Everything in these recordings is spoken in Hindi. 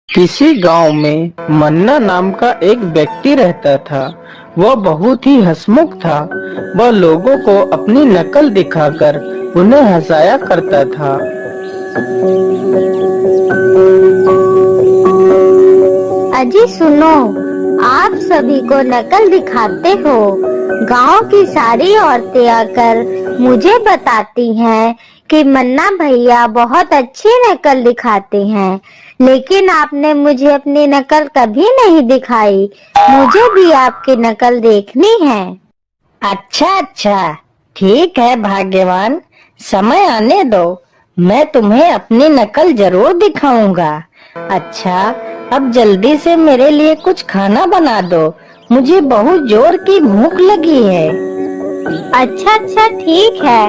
किसी गांव में मन्ना नाम का एक व्यक्ति रहता था। वह बहुत ही हंसमुख था। वह लोगों को अपनी नकल दिखाकर उन्हें हंसाया करता था। अजी सुनो, आप सभी को नकल दिखाते हो। गांव की सारी औरतें आकर मुझे बताती हैं कि मन्ना भैया बहुत अच्छी नकल दिखाते हैं, लेकिन आपने मुझे अपनी नकल कभी नहीं दिखाई। मुझे भी आपकी नकल देखनी है। अच्छा, ठीक है भाग्यवान, समय आने दो, मैं तुम्हें अपनी नकल जरूर दिखाऊंगा। अच्छा, अब जल्दी से मेरे लिए कुछ खाना बना दो, मुझे बहुत जोर की भूख लगी है। अच्छा ठीक है,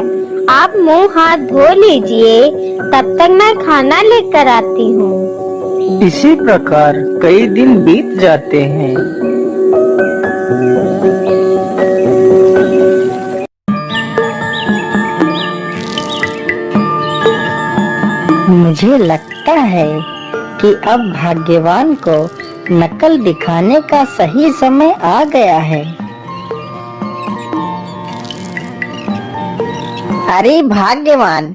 आप मुंह हाथ धो लीजिए, तब तक मैं खाना लेकर आती हूँ। इसी प्रकार कई दिन बीत जाते हैं। मुझे लगता है कि अब भाग्यवान को नकल दिखाने का सही समय आ गया है। अरे भाग्यवान,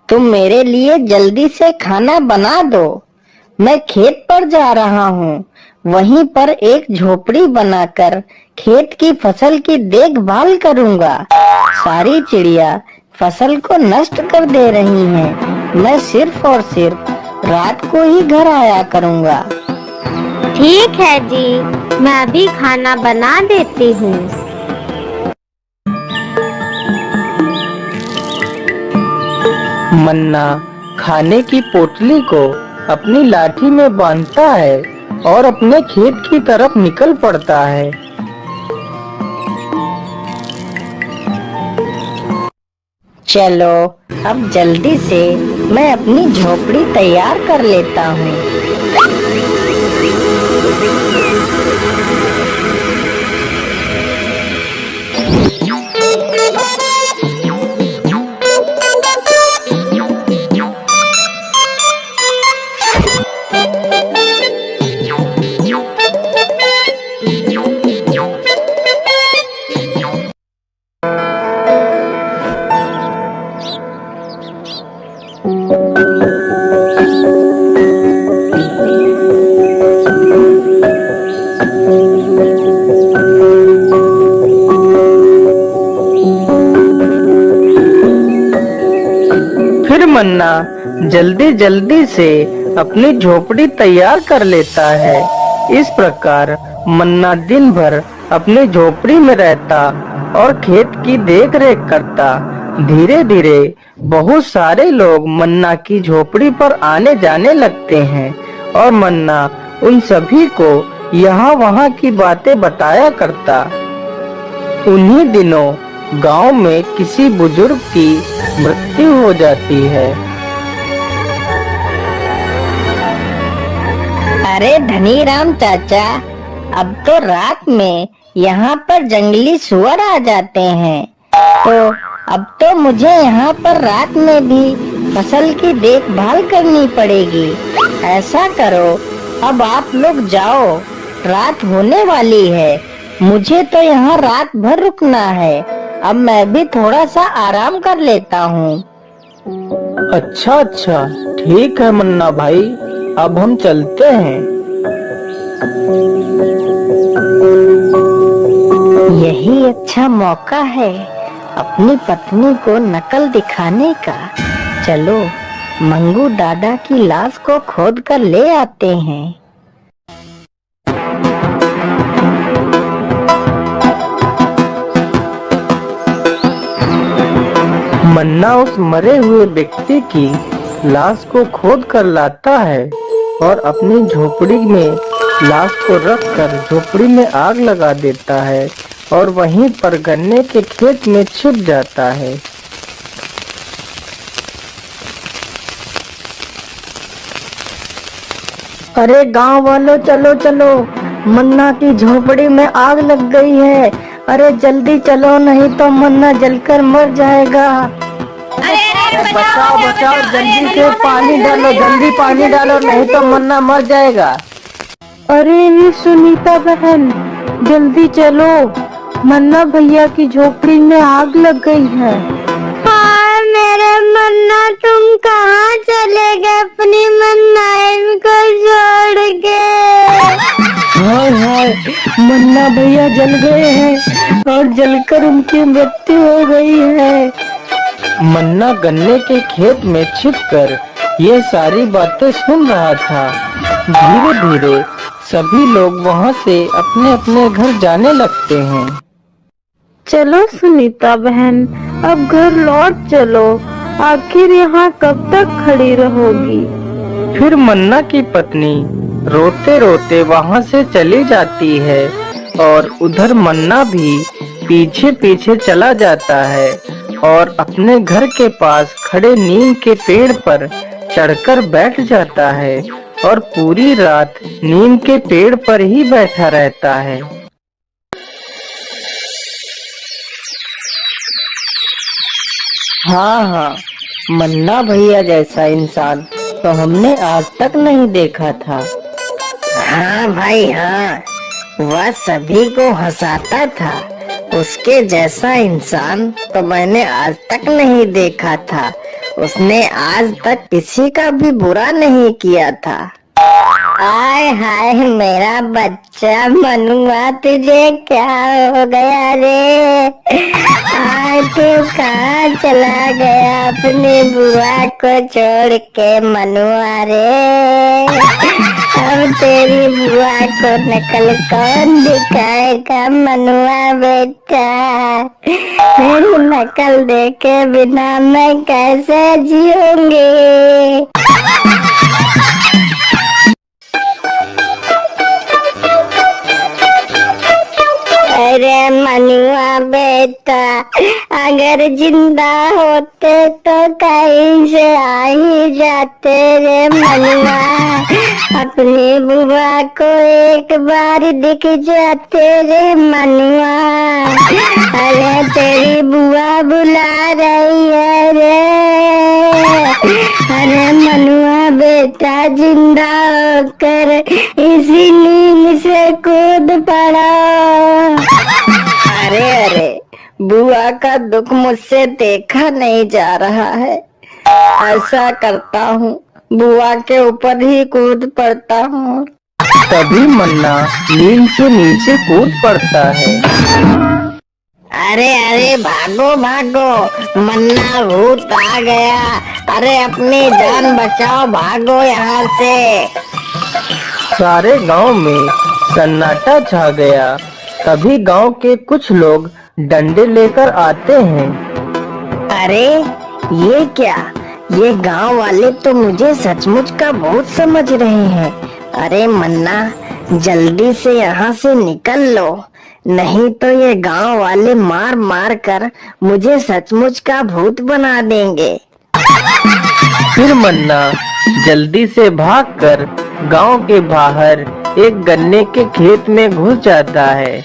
तुम मेरे लिए जल्दी से खाना बना दो। मैं खेत पर जा रहा हूँ, वहीं पर एक झोपड़ी बनाकर खेत की फसल की देखभाल करूँगा। सारी चिड़िया फसल को नष्ट कर दे रही हैं। मैं सिर्फ और सिर्फ रात को ही घर आया करूँगा। ठीक है जी, मैं अभी खाना बना देती हूँ। मन्ना खाने की पोटली को अपनी लाठी में बांधता है और अपने खेत की तरफ निकल पड़ता है। चलो, अब जल्दी से मैं अपनी झोपड़ी तैयार कर लेता हूँ। फिर मन्ना जल्दी जल्दी से अपनी झोपड़ी तैयार कर लेता है। इस प्रकार मन्ना दिन भर अपनी झोपड़ी में रहता और खेत की देखरेख करता। धीरे धीरे बहुत सारे लोग मन्ना की झोपड़ी पर आने जाने लगते हैं और मन्ना उन सभी को यहाँ वहाँ की बातें बताया करता। उन्हीं दिनों गांव में किसी बुजुर्ग की मृत्यु हो जाती है। अरे धनीराम चाचा, अब तो रात में यहाँ पर जंगली सुअर आ जाते हैं, तो अब तो मुझे यहाँ पर रात में भी फसल की देखभाल करनी पड़ेगी। ऐसा करो, अब आप लोग जाओ, रात होने वाली है, मुझे तो यहाँ रात भर रुकना है। अब मैं भी थोड़ा सा आराम कर लेता हूँ। अच्छा, ठीक है मन्ना भाई, अब हम चलते हैं। यही अच्छा मौका है अपनी पत्नी को नकल दिखाने का। चलो, मंगू दादा की लाश को खोद कर ले आते हैं। मन्ना उस मरे हुए व्यक्ति की लाश को खोद कर लाता है और अपनी झोपड़ी में लाश को रखकर झोपड़ी में आग लगा देता है और वहीं पर गन्ने के खेत में छिप जाता है। अरे गांव वालों, चलो चलो, मन्ना की झोपड़ी में आग लग गई है। अरे जल्दी चलो, नहीं तो मन्ना जलकर मर जाएगा। अरे बचाओ बचाओ, जल्दी से पानी डालो, जल्दी पानी डालो, नहीं तो मन्ना मर जाएगा। अरे सुनीता बहन, जल्दी चलो, मन्ना भैया की झोपड़ी में आग लग गई है। हाय मेरे मन्ना, तुम कहाँ चले गए अपनी मन्नाइन को छोड़ के? हाय हाय, मन्ना भैया जल गए हैं और जलकर उनकी मृत्यु हो गई है। मन्ना गन्ने के खेत में छिपकर ये सारी बातें सुन रहा था। धीरे धीरे सभी लोग वहाँ से अपने अपने घर जाने लगते हैं। चलो सुनीता बहन, अब घर लौट चलो, आखिर यहाँ कब तक खड़ी रहोगी? फिर मन्ना की पत्नी रोते रोते वहाँ से चली जाती है और उधर मन्ना भी पीछे पीछे चला जाता है और अपने घर के पास खड़े नीम के पेड़ पर चढ़कर बैठ जाता है और पूरी रात नीम के पेड़ पर ही बैठा रहता है। हाँ, मन्ना भैया जैसा इंसान तो हमने आज तक नहीं देखा था। हाँ भाई हाँ, वह सभी को हंसाता था। उसके जैसा इंसान तो मैंने आज तक नहीं देखा था। उसने आज तक किसी का भी बुरा नहीं किया था। आय हाय मेरा बच्चा मनुआ, तुझे क्या हो गया रे? आय तू कहाँ चला गया अपनी बुआ को छोड़ के मनुआ रे? अब तेरी बुआ को नकल कौन दिखाएगा मनुआ बेटा? मेरी नकल देखे बिना मैं कैसे जीऊंगी? अरे मनुआ बेटा, अगर जिंदा होते तो कहीं से आ ही जाते रे मनुआ। अपनी बुआ को एक बार दिख जाते रे मनुआ। अरे तेरी बुआ बुला रही है रे। अरे मनुआ बेटा, जिंदा होकर इसी नींद से कूद पड़ा। अरे अरे, बुआ का दुख मुझसे देखा नहीं जा रहा है। ऐसा करता हूँ, बुआ के ऊपर ही कूद पड़ता हूँ। तभी मन्ना नीम से नीचे कूद पड़ता है। अरे अरे भागो भागो, मन्ना भूत आ गया। अरे अपनी जान बचाओ, भागो यहाँ से। सारे गांव में सन्नाटा छा गया। तभी गांव के कुछ लोग डंडे लेकर आते हैं। अरे ये क्या, ये गांव वाले तो मुझे सचमुच का भूत समझ रहे हैं। अरे मन्ना, जल्दी से यहाँ से निकल लो, नहीं तो ये गांव वाले मार मार कर मुझे सचमुच का भूत बना देंगे। फिर मन्ना जल्दी से भागकर गांव के बाहर एक गन्ने के खेत में घुस जाता है।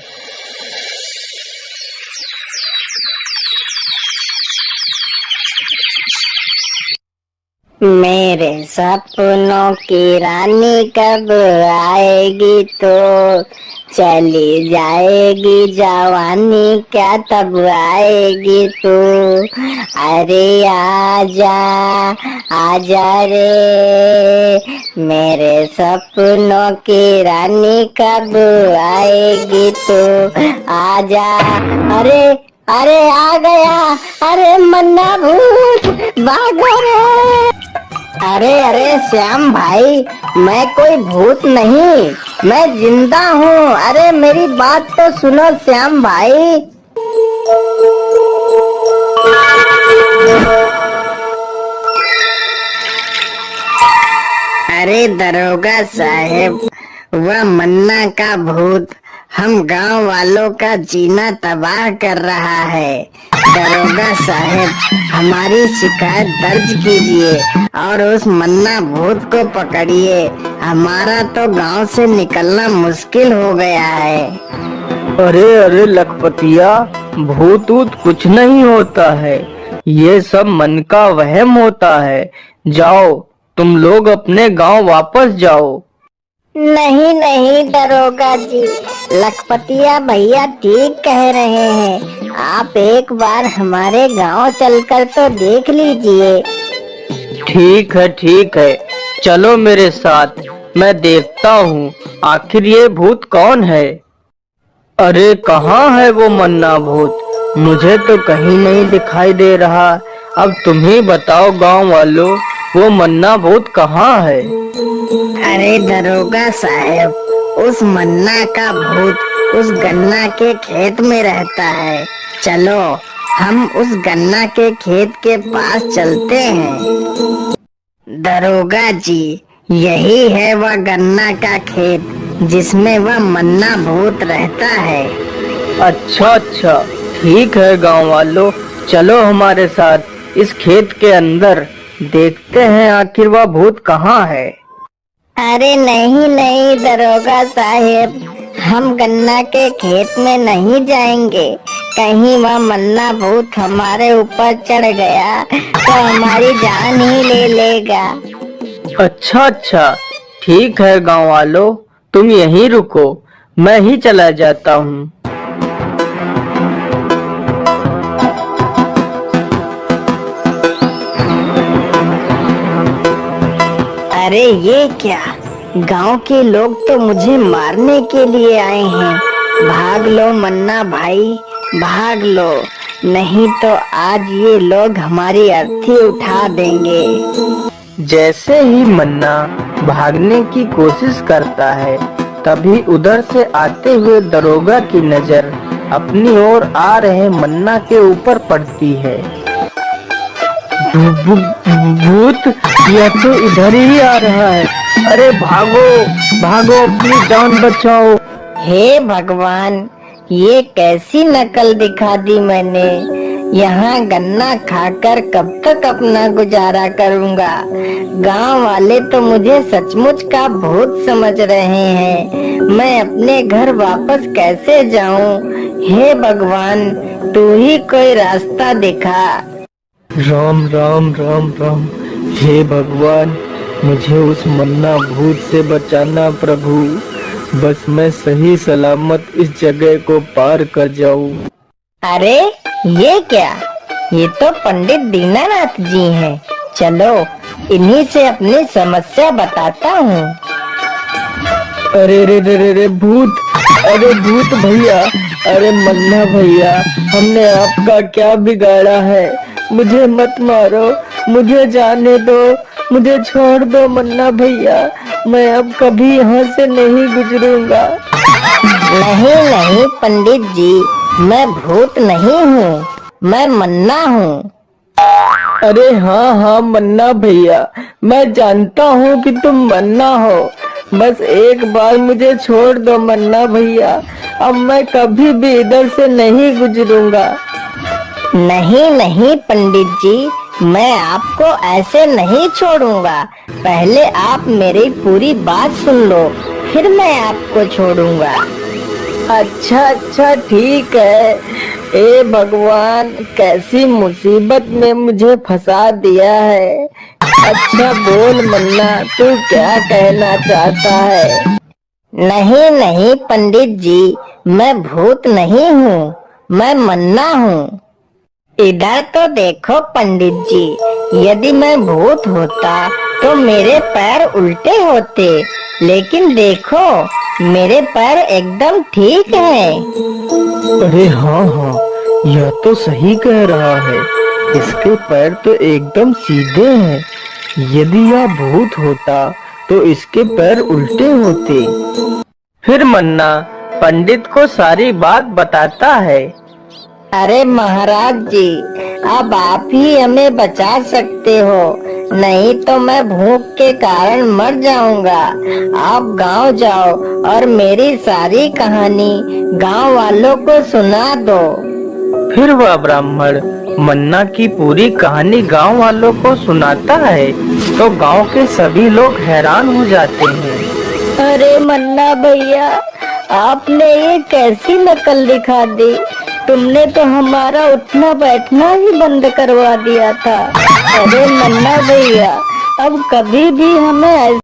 मेरे सपनों की रानी कब आएगी तो चली जाएगी जवानी, क्या तब आएगी तू? अरे आजा आजा रे, मेरे सपनों की रानी कब आएगी तू? आजा। अरे अरे आ गया, अरे मन्ना भूत, भागो रे। अरे अरे श्याम भाई, मैं कोई भूत नहीं, मैं जिंदा हूँ। अरे मेरी बात तो सुनो श्याम भाई। अरे दरोगा साहेब, वह मन्ना का भूत हम गांव वालों का जीना तबाह कर रहा है। दरोगा साहेब, हमारी शिकायत दर्ज कीजिए और उस मन्ना भूत को पकड़िए। हमारा तो गांव से निकलना मुश्किल हो गया है। अरे अरे लखपतिया, भूत ऊत कुछ नहीं होता है। ये सब मन का वहम होता है। जाओ, तुम लोग अपने गांव वापस जाओ। नहीं नहीं दरोगा जी, लखपतिया भैया ठीक कह रहे हैं। आप एक बार हमारे गांव चलकर तो देख लीजिए। ठीक है, चलो मेरे साथ, मैं देखता हूँ आखिर ये भूत कौन है। अरे कहाँ है वो मन्ना भूत? मुझे तो कहीं नहीं दिखाई दे रहा। अब तुम ही बताओ गांव वालों, वो मन्ना भूत कहाँ है? अरे दरोगा साहब, उस मन्ना का भूत उस गन्ना के खेत में रहता है। चलो हम उस गन्ना के खेत के पास चलते हैं। दरोगा जी, यही है वह गन्ना का खेत जिसमें वह मन्ना भूत रहता है। अच्छा, ठीक है गांव वालों, चलो हमारे साथ इस खेत के अंदर, देखते हैं आखिर वह भूत कहाँ है। अरे नहीं नहीं दरोगा साहेब, हम गन्ना के खेत में नहीं जाएंगे। कहीं वह मन्ना भूत हमारे ऊपर चढ़ गया तो हमारी जान ही ले लेगा। अच्छा, ठीक है गांव वालों, तुम यहीं रुको, मैं ही चला जाता हूँ। अरे ये क्या, गांव के लोग तो मुझे मारने के लिए आए हैं। भाग लो मन्ना भाई, भाग लो, नहीं तो आज ये लोग हमारी अर्थी उठा देंगे। जैसे ही मन्ना भागने की कोशिश करता है, तभी उधर से आते हुए दरोगा की नजर अपनी ओर आ रहे मन्ना के ऊपर पड़ती है। भूत, यह तो इधर ही आ रहा है। अरे भागो भागो, अपनी जान बचाओ। हे भगवान, ये कैसी नकल दिखा दी मैंने। यहाँ गन्ना खाकर कब तक अपना गुजारा करूँगा। गांव वाले तो मुझे सचमुच का भूत समझ रहे हैं। मैं अपने घर वापस कैसे जाऊँ? हे भगवान, तू ही कोई रास्ता दिखा। राम राम राम राम। हे भगवान, मुझे उस मन्ना भूत से बचाना प्रभु। बस मैं सही सलामत इस जगह को पार कर जाऊं। अरे ये क्या, ये तो पंडित दीनानाथ जी हैं। चलो इन्हीं से अपनी समस्या बताता हूँ। अरे रे रे रे रे भूत, अरे भूत भैया, अरे मन्ना भैया, हमने आपका क्या बिगाड़ा है? मुझे मत मारो, मुझे जाने दो, मुझे छोड़ दो मन्ना भैया, मैं अब कभी यहाँ से नहीं गुजरूंगा। नहीं नहीं पंडित जी, मैं भूत नहीं हूँ, मैं मन्ना हूँ। अरे हाँ मन्ना भैया, मैं जानता हूँ कि तुम मन्ना हो। बस एक बार मुझे छोड़ दो मन्ना भैया, अब मैं कभी भी इधर से नहीं गुजरूंगा। नहीं नहीं पंडित जी, मैं आपको ऐसे नहीं छोड़ूंगा। पहले आप मेरी पूरी बात सुन लो, फिर मैं आपको छोड़ूंगा। अच्छा ठीक है। ए भगवान, कैसी मुसीबत में मुझे फंसा दिया है। अच्छा बोल मन्ना, तू क्या कहना चाहता है? नहीं नहीं पंडित जी, मैं भूत नहीं हूँ, मैं मन्ना हूँ। इधर तो देखो पंडित जी, यदि मैं भूत होता तो मेरे पैर उल्टे होते, लेकिन देखो मेरे पैर एकदम ठीक हैं। अरे हाँ, यह तो सही कह रहा है, इसके पैर तो एकदम सीधे हैं। यदि यह भूत होता तो इसके पैर उल्टे होते। फिर मन्ना पंडित को सारी बात बताता है। अरे महाराज जी, अब आप ही हमें बचा सकते हो, नहीं तो मैं भूख के कारण मर जाऊंगा। आप गांव जाओ और मेरी सारी कहानी गांव वालों को सुना दो। फिर वह ब्राह्मण मन्ना की पूरी कहानी गांव वालों को सुनाता है, तो गांव के सभी लोग हैरान हो जाते हैं। अरे मन्ना भैया, आपने ये कैसी नकल दिखा दी? तुमने तो हमारा उठना बैठना ही बंद करवा दिया था। अरे मन्ना भैया, अब कभी भी हमें